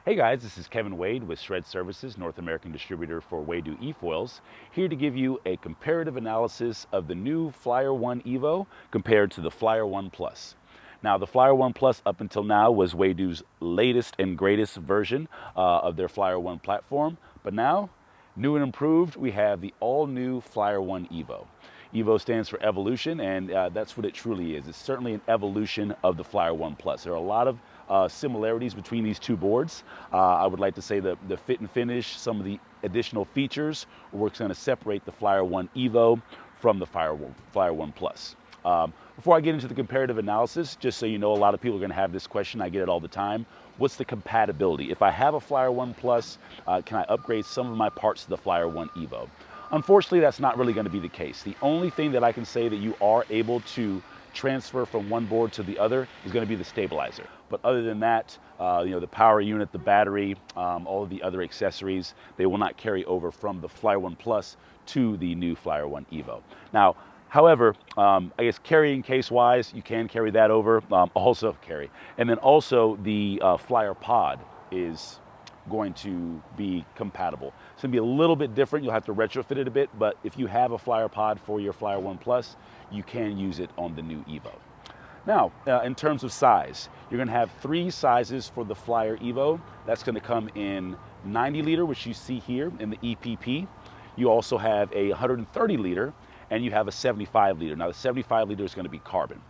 Hey guys, this is Kevin Wade with Shred Services, North American distributor for Waydoo e-foils, here to give you a comparative analysis of the new Flyer 1 Evo compared to the Flyer 1 Plus. Now, the Flyer 1 Plus up until now was Waydoo's latest and greatest version of their Flyer 1 platform, but now, new and improved, we have the all-new Flyer 1 Evo. Evo stands for evolution, and that's what it truly is. It's certainly an evolution of the Flyer 1 Plus. There are a lot of similarities between these two boards. I would like to say that the fit and finish, some of the additional features, we're going to separate the Flyer 1 Evo from the Flyer 1 Plus. Before I get into the comparative analysis, just so you know, a lot of people are going to have this question. I get it all the time. What's the compatibility? If I have a Flyer 1 Plus, can I upgrade some of my parts to the Flyer 1 Evo? Unfortunately, that's not really going to be the case. The only thing that I can say that you are able to transfer from one board to the other is going to be the stabilizer. But other than that, the power unit, the battery, all of the other accessories, they will not carry over from the Flyer 1 Plus to the new Flyer 1 Evo. Now, however, I guess carrying case wise, you can carry that over, also carry. And then also the Flyer Pod is going to be compatible. It's going to be a little bit different. You'll have to retrofit it a bit, but if you have a Flyer Pod for your Flyer 1 Plus, you can use it on the new Evo. Now, in terms of size, you're going to have three sizes for the Flyer Evo. That's going to come in 90 liter, which you see here in the EPP. You also have a 130 liter, and you have a 75 liter. Now, the 75 liter is going to be carbon.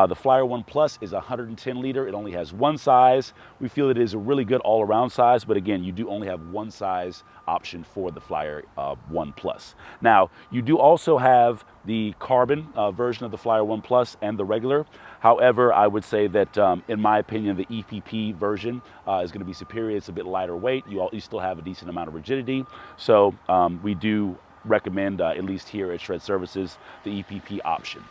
The Flyer 1 Plus is 110 liter. It only has one size. We feel it is a really good all-around size, but again, you do only have one size option for the Flyer 1 Plus. Now, you do also have the carbon version of the Flyer 1 Plus and the regular. However, I would say that, in my opinion, the EPP version is going to be superior. It's a bit lighter weight. You still have a decent amount of rigidity. So we do recommend, at least here at Shred Services, the EPP option.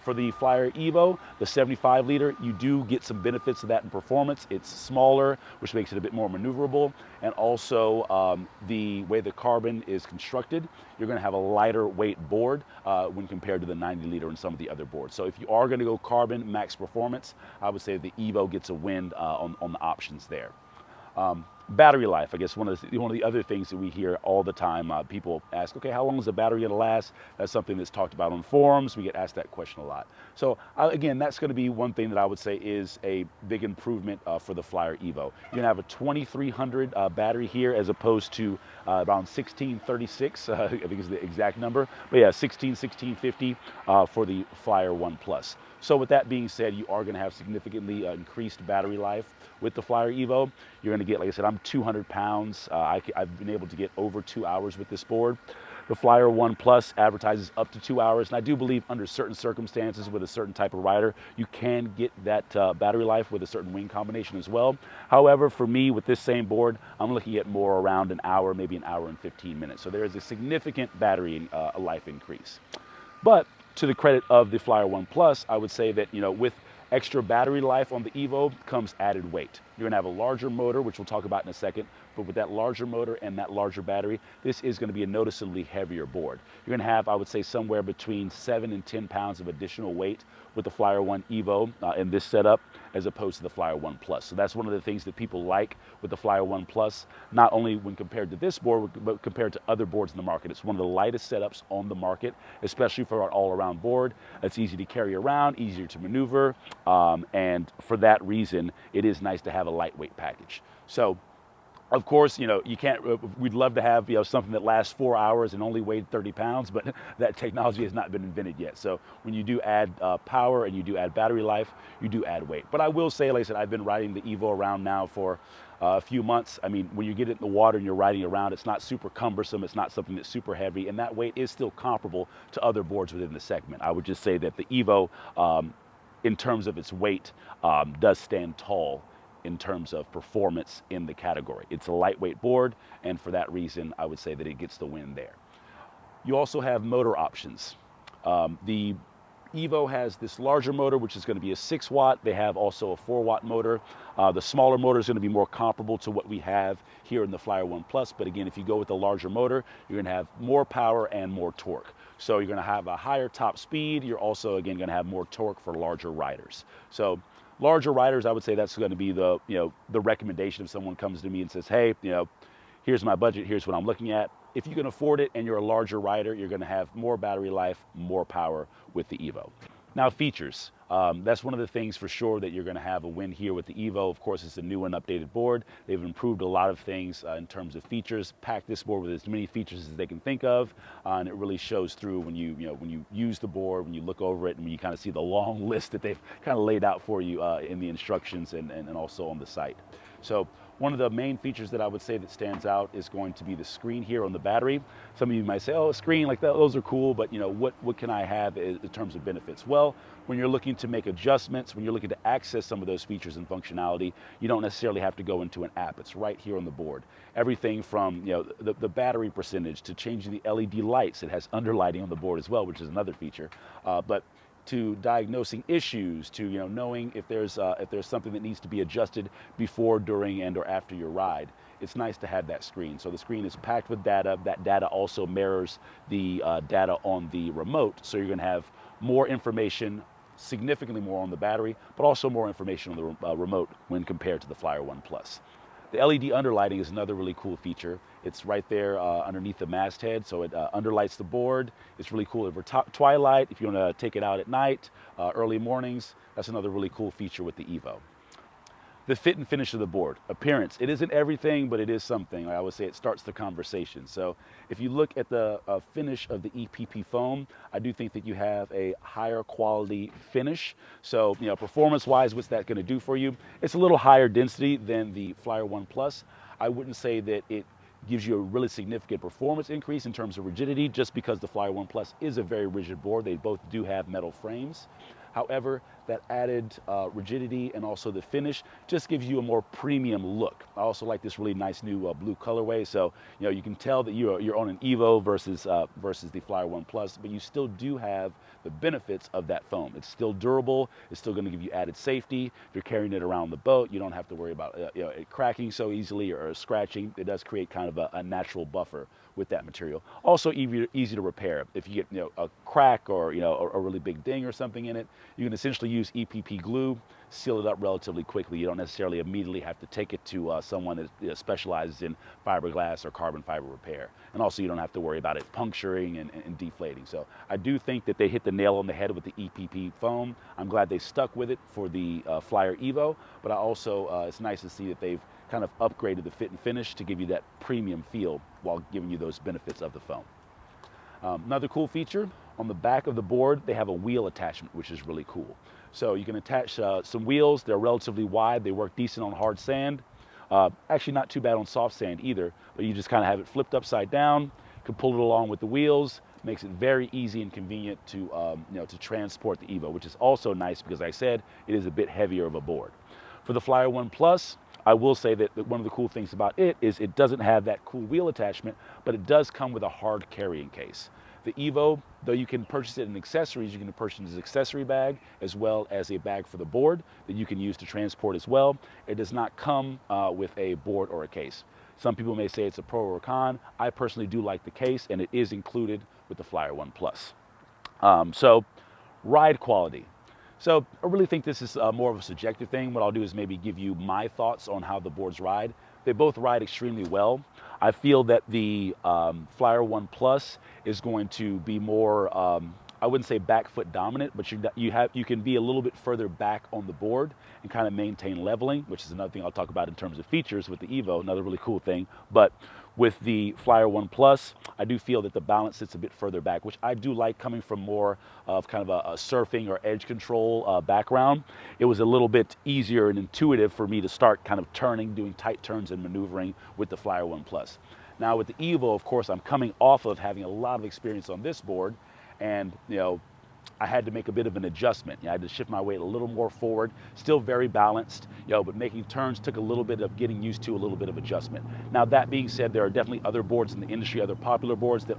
For the Flyer Evo, the 75 liter, you do get some benefits of that in performance. It's smaller, which makes it a bit more maneuverable. And also the way the carbon is constructed, you're going to have a lighter weight board when compared to the 90 liter and some of the other boards. So if you are going to go carbon max performance, I would say the Evo gets a win on the options there. Battery life, I guess one of the other things that we hear all the time, people ask, okay, how long is the battery going to last? That's something that's talked about on forums. We get asked that question a lot. So again, that's going to be one thing that I would say is a big improvement for the Flyer Evo. You're going to have a 2300 battery here as opposed to around 1636, I think is the exact number. But yeah, 1650 for the Flyer 1 Plus. So with that being said, you are going to have significantly increased battery life with the Flyer Evo. You're going to get, like I said, I'm 200 pounds. I've been able to get over 2 hours with this board. The Flyer 1 Plus advertises up to 2 hours, and I do believe under certain circumstances with a certain type of rider, you can get that battery life with a certain wing combination as well. However, for me, with this same board, I'm looking at more around an hour, maybe an hour and 15 minutes. So there is a significant battery life increase. But to the credit of the Flyer 1 Plus, I would say that, with extra battery life on the Evo comes added weight. You're gonna have a larger motor, which we'll talk about in a second, but with that larger motor and that larger battery, this is gonna be a noticeably heavier board. You're gonna have, I would say, somewhere between 7 and 10 pounds of additional weight with the Flyer 1 Evo in this setup, as opposed to the Flyer 1 Plus. So that's one of the things that people like with the Flyer 1 Plus, not only when compared to this board, but compared to other boards in the market. It's one of the lightest setups on the market, especially for an all-around board. It's easy to carry around, easier to maneuver, and for that reason, it is nice to have a lightweight package. So, of course, you can't, we'd love to have, something that lasts 4 hours and only weighed 30 pounds, but that technology has not been invented yet. So when you do add power and you do add battery life, you do add weight. But I will say, like I said, I've been riding the Evo around now for a few months. I mean, when you get it in the water and you're riding around, it's not super cumbersome. It's not something that's super heavy, and that weight is still comparable to other boards within the segment. I would just say that the Evo, in terms of its weight, does stand tall in terms of performance in the category. It's a lightweight board, and for that reason, I would say that it gets the win there. You also have motor options. The Evo has this larger motor, which is going to be a 6 watt. They have also a 4 watt motor. The smaller motor is going to be more comparable to what we have here in the Flyer 1 Plus. But again, if you go with the larger motor, you're going to have more power and more torque. So you're going to have a higher top speed. You're also, again, going to have more torque for larger riders. So Larger riders, I would say that's going to be the, the recommendation if someone comes to me and says, hey, here's my budget, here's what I'm looking at. If you can afford it and you're a larger rider, you're going to have more battery life, more power with the Evo. Now, features. That's one of the things for sure that you're going to have a win here with the Evo. Of course, it's a new and updated board. They've improved a lot of things in terms of features, packed this board with as many features as they can think of, and it really shows through when you use the board, when you look over it, and when you kind of see the long list that they've kind of laid out for you in the instructions and also on the site. So one of the main features that I would say that stands out is going to be the screen here on the battery. Some of you might say, oh, a screen like that, those are cool, but what can I have in terms of benefits? Well, when you're looking to make adjustments, when you're looking to access some of those features and functionality, you don't necessarily have to go into an app. It's right here on the board. Everything from the battery percentage to changing the LED lights. It has underlighting on the board as well, which is another feature. But to diagnosing issues, to knowing if there's something that needs to be adjusted before, during, and or after your ride. It's nice to have that screen. So the screen is packed with data. That data also mirrors the data on the remote. So you're going to have more information, significantly more on the battery, but also more information on the remote when compared to the Flyer 1 Plus. The LED underlighting is another really cool feature. It's right there underneath the masthead, so it underlights the board. It's really cool over twilight. If you want to take it out at night, early mornings, that's another really cool feature with the Evo. The fit and finish of the board. Appearance. It isn't everything, but it is something. I would say it starts the conversation. So if you look at the finish of the EPP foam, I do think that you have a higher quality finish. So, performance-wise, what's that going to do for you? It's a little higher density than the Flyer 1 Plus. I wouldn't say that it gives you a really significant performance increase in terms of rigidity, just because the Flyer 1 Plus is a very rigid board. They both do have metal frames. However, that added rigidity and also the finish just gives you a more premium look. I also like this really nice new blue colorway. So, you can tell that you're on an Evo versus the Flyer 1 Plus, but you still do have the benefits of that foam. It's still durable. It's still going to give you added safety. If you're carrying it around the boat, you don't have to worry about it cracking so easily or scratching. It does create kind of a natural buffer with that material. Also easy to repair. If you get a crack or a really big ding or something in it, you can essentially use EPP glue, seal it up relatively quickly. You don't necessarily immediately have to take it to someone that specializes in fiberglass or carbon fiber repair. And also you don't have to worry about it puncturing and deflating. So I do think that they hit the nail on the head with the EPP foam. I'm glad they stuck with it for the Flyer Evo, but I also, it's nice to see that they've kind of upgraded the fit and finish to give you that premium feel while giving you those benefits of the foam. Another cool feature, on the back of the board, they have a wheel attachment, which is really cool. So you can attach some wheels. They're relatively wide. They work decent on hard sand. Actually not too bad on soft sand either, but you just kind of have it flipped upside down. You can pull it along with the wheels. Makes it very easy and convenient to transport the Evo, which is also nice because, like I said, it is a bit heavier of a board. For the Flyer 1 Plus, I will say that one of the cool things about it is it doesn't have that cool wheel attachment, but it does come with a hard carrying case. The Evo, though you can purchase it in accessories, you can purchase an accessory bag as well as a bag for the board that you can use to transport as well. It does not come with a board or a case. Some people may say it's a pro or a con. I personally do like the case, and it is included with the Flyer 1 Plus. So, ride quality. So I really think this is more of a subjective thing. What I'll do is maybe give you my thoughts on how the boards ride. They both ride extremely well. I feel that the Flyer 1 Plus is going to be more, I wouldn't say back foot dominant, but you can be a little bit further back on the board and kind of maintain leveling, which is another thing I'll talk about in terms of features with the Evo, another really cool thing. But with the Flyer 1 Plus, I do feel that the balance sits a bit further back, which I do like coming from more of kind of a surfing or edge control background. It was a little bit easier and intuitive for me to start kind of turning, doing tight turns and maneuvering with the Flyer 1 Plus. Now with the Evo, of course, I'm coming off of having a lot of experience on this board, and I had to make a bit of an adjustment. I had to shift my weight a little more forward, still very balanced, but making turns took a little bit of getting used to, a little bit of adjustment. Now that being said, there are definitely other boards in the industry, other popular boards that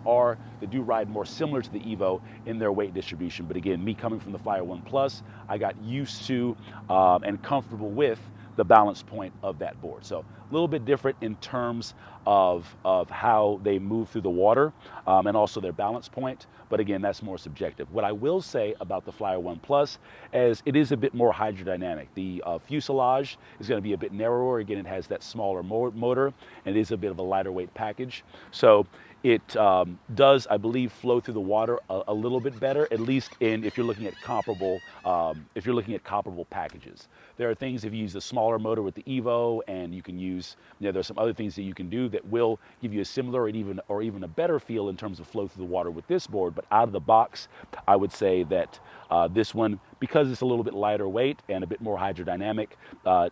do ride more similar to the Evo in their weight distribution. But again, me coming from the Flyer 1 Plus, I got used to and comfortable with the balance point of that board. So a little bit different in terms of how they move through the water and also their balance point. But again, that's more subjective. What I will say about the Flyer One Plus is it is a bit more hydrodynamic. The fuselage is going to be a bit narrower. Again, it has that smaller motor, and it is a bit of a lighter weight package. So it does, I believe, flow through the water a little bit better, at least if you're looking at comparable packages. There are things if you use a smaller motor with the Evo, and you can use, there's some other things that you can do that will give you a similar or even a better feel in terms of flow through the water with this board. But out of the box, I would say that this one, because it's a little bit lighter weight and a bit more hydrodynamic,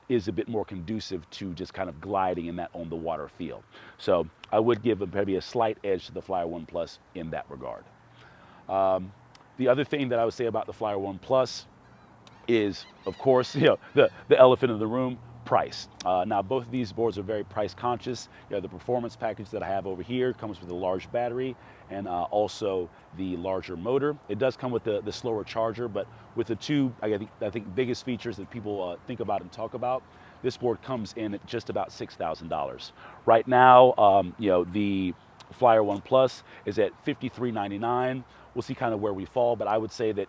is a bit more conducive to just kind of gliding in that on the water feel. So I would give maybe a slight edge to the Flyer One Plus in that regard. The other thing that I would say about the Flyer One Plus is, of course, the elephant in the room, price. Now, both of these boards are very price conscious. The performance package that I have over here comes with a large battery and also the larger motor. It does come with the slower charger, but with the two, I think biggest features that people think about and talk about, this board comes in at just about $6,000. Right now, the Flyer One Plus is at $53.99. We'll see kind of where we fall, but I would say that,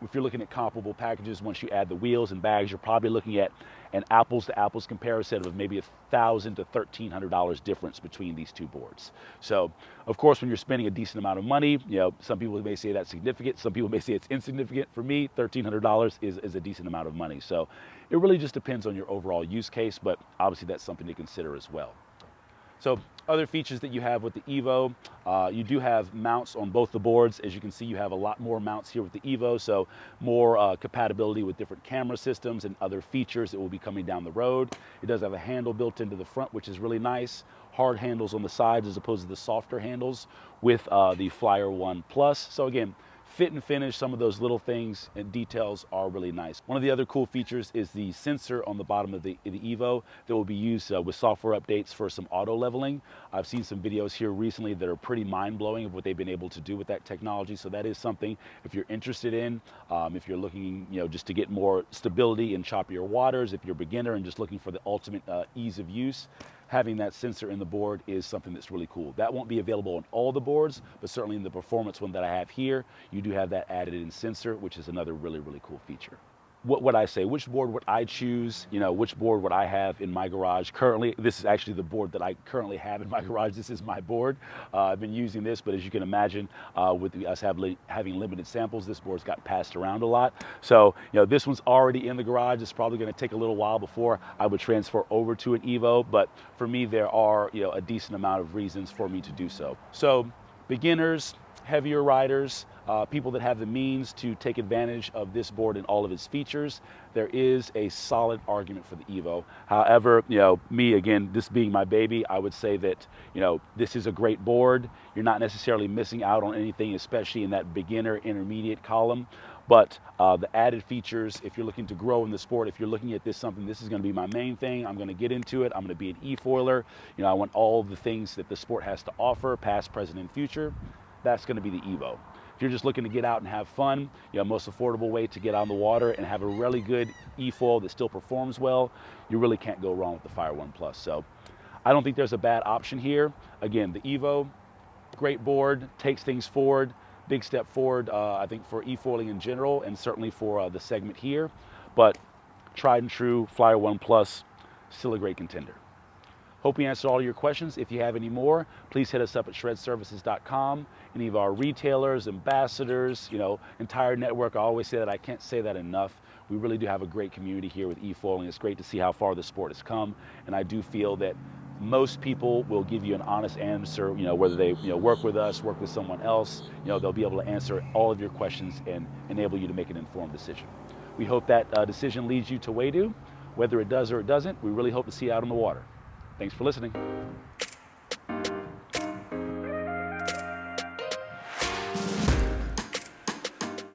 if you're looking at comparable packages, once you add the wheels and bags, you're probably looking at an apples to apples comparison of maybe $1,000 to $1,300 difference between these two boards. So, of course, when you're spending a decent amount of money, some people may say that's significant. Some people may say it's insignificant. For me, $1,300 is a decent amount of money. So it really just depends on your overall use case, but obviously that's something to consider as well. So other features that you have with the Evo, you do have mounts on both the boards. As you can see, you have a lot more mounts here with the Evo, so more compatibility with different camera systems and other features that will be coming down the road. It does have a handle built into the front, which is really nice. Hard handles on the sides as opposed to the softer handles with the Flyer One Plus. So again, fit and finish, some of those little things and details are really nice. One of the other cool features is the sensor on the bottom of the Evo that will be used with software updates for some auto leveling. I've seen some videos here recently that are pretty mind-blowing of what they've been able to do with that technology. So that is something, if you're interested in, if you're looking, just to get more stability in choppier waters, if you're a beginner and just looking for the ultimate ease of use, having that sensor in the board is something that's really cool. That won't be available on all the boards, but certainly in the performance one that I have here, you do have that added in sensor, which is another really, really cool feature. What would I say? Which board would I choose? Which board would I have in my garage? Currently, this is actually the board that I currently have in my garage. This is my board. I've been using this, but as you can imagine, with us having limited samples, this board's got passed around a lot. So, this one's already in the garage. It's probably going to take a little while before I would transfer over to an Evo, but for me, there are, a decent amount of reasons for me to do so. So, beginners, heavier riders, people that have the means to take advantage of this board and all of its features, there is a solid argument for the Evo. However, me, again, this being my baby, I would say that, this is a great board. You're not necessarily missing out on anything, especially in that beginner intermediate column. But the added features, if you're looking to grow in the sport, if you're looking at this this is going to be my main thing, I'm going to get into it, I'm going to be an e-foiler, I want all the things that the sport has to offer, past, present, and future, that's going to be the Evo. If you're just looking to get out and have fun, most affordable way to get on the water and have a really good e-foil that still performs well, you really can't go wrong with the Flyer One Plus. So I don't think there's a bad option here. Again, the Evo, great board, takes things forward, big step forward, I think, for e-foiling in general, and certainly for the segment here. But tried and true, Flyer One Plus, still a great contender. Hope we answered all your questions. If you have any more, please hit us up at shredservices.com. Any of our retailers, ambassadors, entire network. I always say that, I can't say that enough. We really do have a great community here with e-foiling. It's great to see how far the sport has come, and I do feel that most people will give you an honest answer, whether they work with us, work with someone else, they'll be able to answer all of your questions and enable you to make an informed decision. We hope that decision leads you to Waydoo. Whether it does or it doesn't, we really hope to see you out on the water. Thanks for listening.